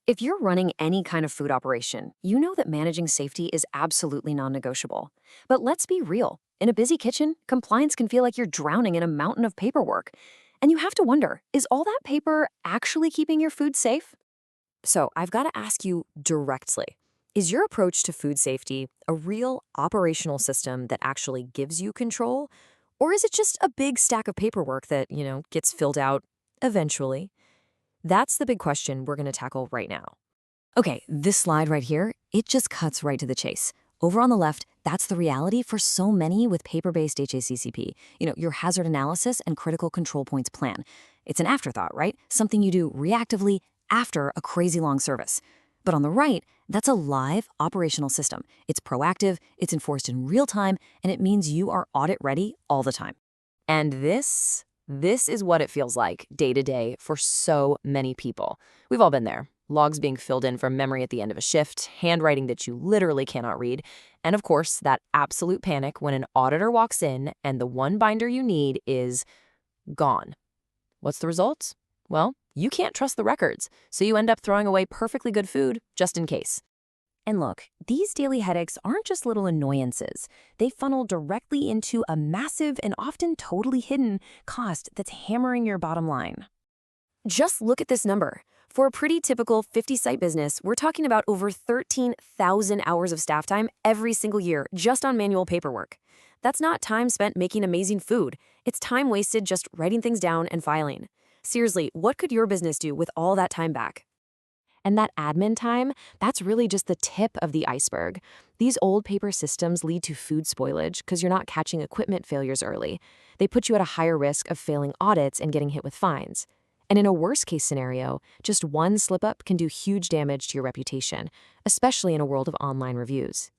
If you're running any kind of food operation, you know that managing safety is absolutely non-negotiable. But let's be real. In a busy kitchen, compliance can feel like you're drowning in a mountain of paperwork. And you have to wonder, is all that paper actually keeping your food safe? So I've got to ask you directly. Is your approach to food safety a real operational system that actually gives you control? Or is it just a big stack of paperwork that, gets filled out eventually? That's the big question we're going to tackle right now. Okay, this slide right here, it just cuts right to the chase. Over on the left, that's the reality for so many with paper-based HACCP. Your hazard analysis and critical control points plan. It's an afterthought, right? Something you do reactively after a crazy long service. But on the right, that's a live operational system. It's proactive, it's enforced in real time, and it means you are audit ready all the time. And this is what it feels like day to day for so many people. We've all been there. Logs being filled in from memory at the end of a shift, handwriting that you literally cannot read, and of course, that absolute panic when an auditor walks in and the one binder you need is gone. What's the result? Well, you can't trust the records, so you end up throwing away perfectly good food just in case. And look, these daily headaches aren't just little annoyances. They funnel directly into a massive and often totally hidden cost that's hammering your bottom line. Just look at this number. For a pretty typical 50-site business, we're talking about over 13,000 hours of staff time every single year just on manual paperwork. That's not time spent making amazing food. It's time wasted just writing things down and filing. Seriously, what could your business do with all that time back? And that admin time, that's really just the tip of the iceberg. These old paper systems lead to food spoilage because you're not catching equipment failures early. They put you at a higher risk of failing audits and getting hit with fines. And in a worst-case scenario, just one slip-up can do huge damage to your reputation, especially in a world of online reviews.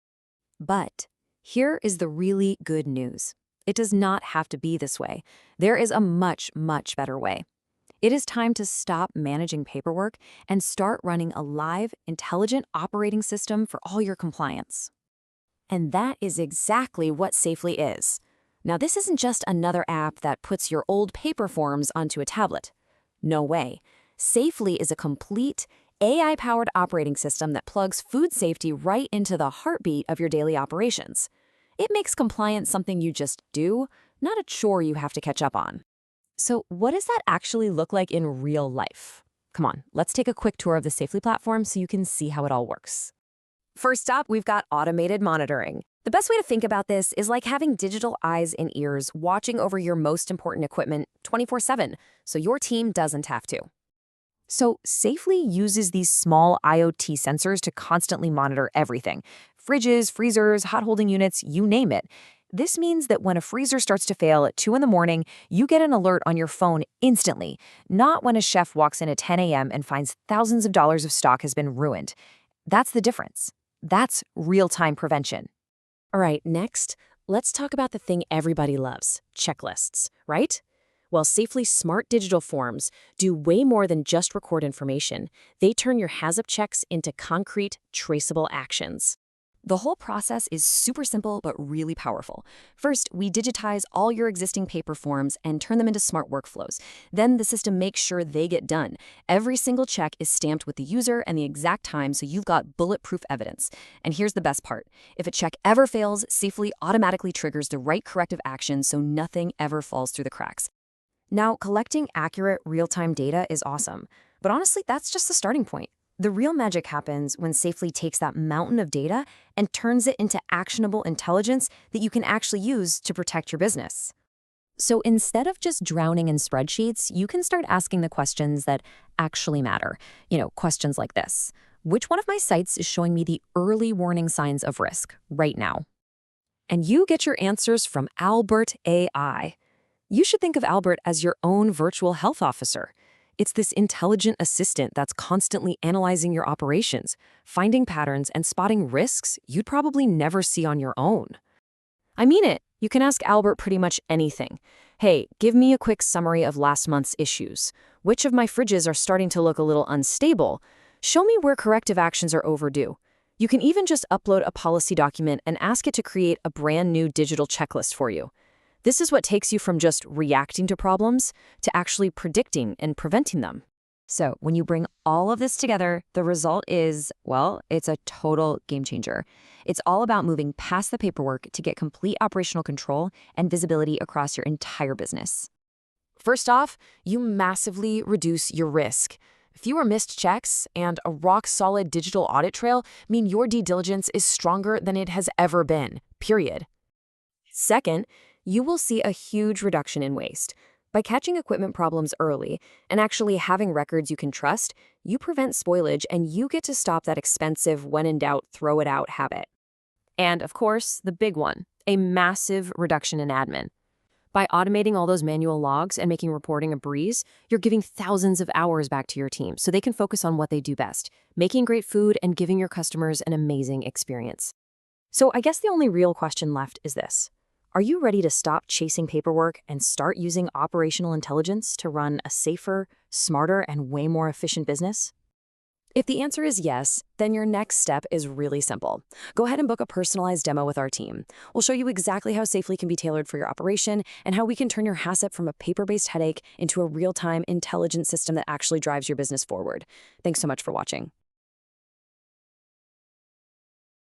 But here is the really good news. It does not have to be this way. There is a much, much better way. It is time to stop managing paperwork and start running a live, intelligent operating system for all your compliance. And that is exactly what Safely is. Now, this isn't just another app that puts your old paper forms onto a tablet. No way. Safely is a complete, AI-powered operating system that plugs food safety right into the heartbeat of your daily operations. It makes compliance something you just do, not a chore you have to catch up on. So what does that actually look like in real life? Come on, let's take a quick tour of the Safely platform so you can see how it all works. First up, we've got automated monitoring. The best way to think about this is like having digital eyes and ears watching over your most important equipment 24/7, so your team doesn't have to. So Safely uses these small IoT sensors to constantly monitor everything. Fridges, freezers, hot holding units, you name it. This means that when a freezer starts to fail at 2 in the morning, you get an alert on your phone instantly, not when a chef walks in at 10 a.m. and finds thousands of dollars of stock has been ruined. That's the difference. That's real-time prevention. All right, next, let's talk about the thing everybody loves, checklists, right? Well, Safely's smart digital forms do way more than just record information. They turn your HACCP checks into concrete, traceable actions. The whole process is super simple but really powerful. First, we digitize all your existing paper forms and turn them into smart workflows. Then the system makes sure they get done. Every single check is stamped with the user and the exact time, so you've got bulletproof evidence. And here's the best part. If a check ever fails, Safely automatically triggers the right corrective action so nothing ever falls through the cracks. Now, collecting accurate, real-time data is awesome. But honestly, that's just the starting point. The real magic happens when Safely takes that mountain of data and turns it into actionable intelligence that you can actually use to protect your business. So instead of just drowning in spreadsheets, you can start asking the questions that actually matter. Questions like this. Which one of my sites is showing me the early warning signs of risk right now? And you get your answers from Albert AI. You should think of Albert as your own virtual health officer. It's this intelligent assistant that's constantly analyzing your operations, finding patterns and spotting risks you'd probably never see on your own. I mean it. You can ask Albert pretty much anything. Hey, give me a quick summary of last month's issues. Which of my fridges are starting to look a little unstable? Show me where corrective actions are overdue. You can even just upload a policy document and ask it to create a brand new digital checklist for you. This is what takes you from just reacting to problems to actually predicting and preventing them. So when you bring all of this together, the result is, well, it's a total game changer. It's all about moving past the paperwork to get complete operational control and visibility across your entire business. First off, you massively reduce your risk. Fewer missed checks and a rock-solid digital audit trail mean your due diligence is stronger than it has ever been, period. Second, you will see a huge reduction in waste. By catching equipment problems early and actually having records you can trust, you prevent spoilage and you get to stop that expensive when in doubt, throw it out habit. And of course, the big one, a massive reduction in admin. By automating all those manual logs and making reporting a breeze, you're giving thousands of hours back to your team so they can focus on what they do best, making great food and giving your customers an amazing experience. So I guess the only real question left is this. Are you ready to stop chasing paperwork and start using operational intelligence to run a safer, smarter, and way more efficient business? If the answer is yes, then your next step is really simple. Go ahead and book a personalized demo with our team. We'll show you exactly how Safely can be tailored for your operation and how we can turn your HACCP from a paper-based headache into a real-time intelligent system that actually drives your business forward. Thanks so much for watching.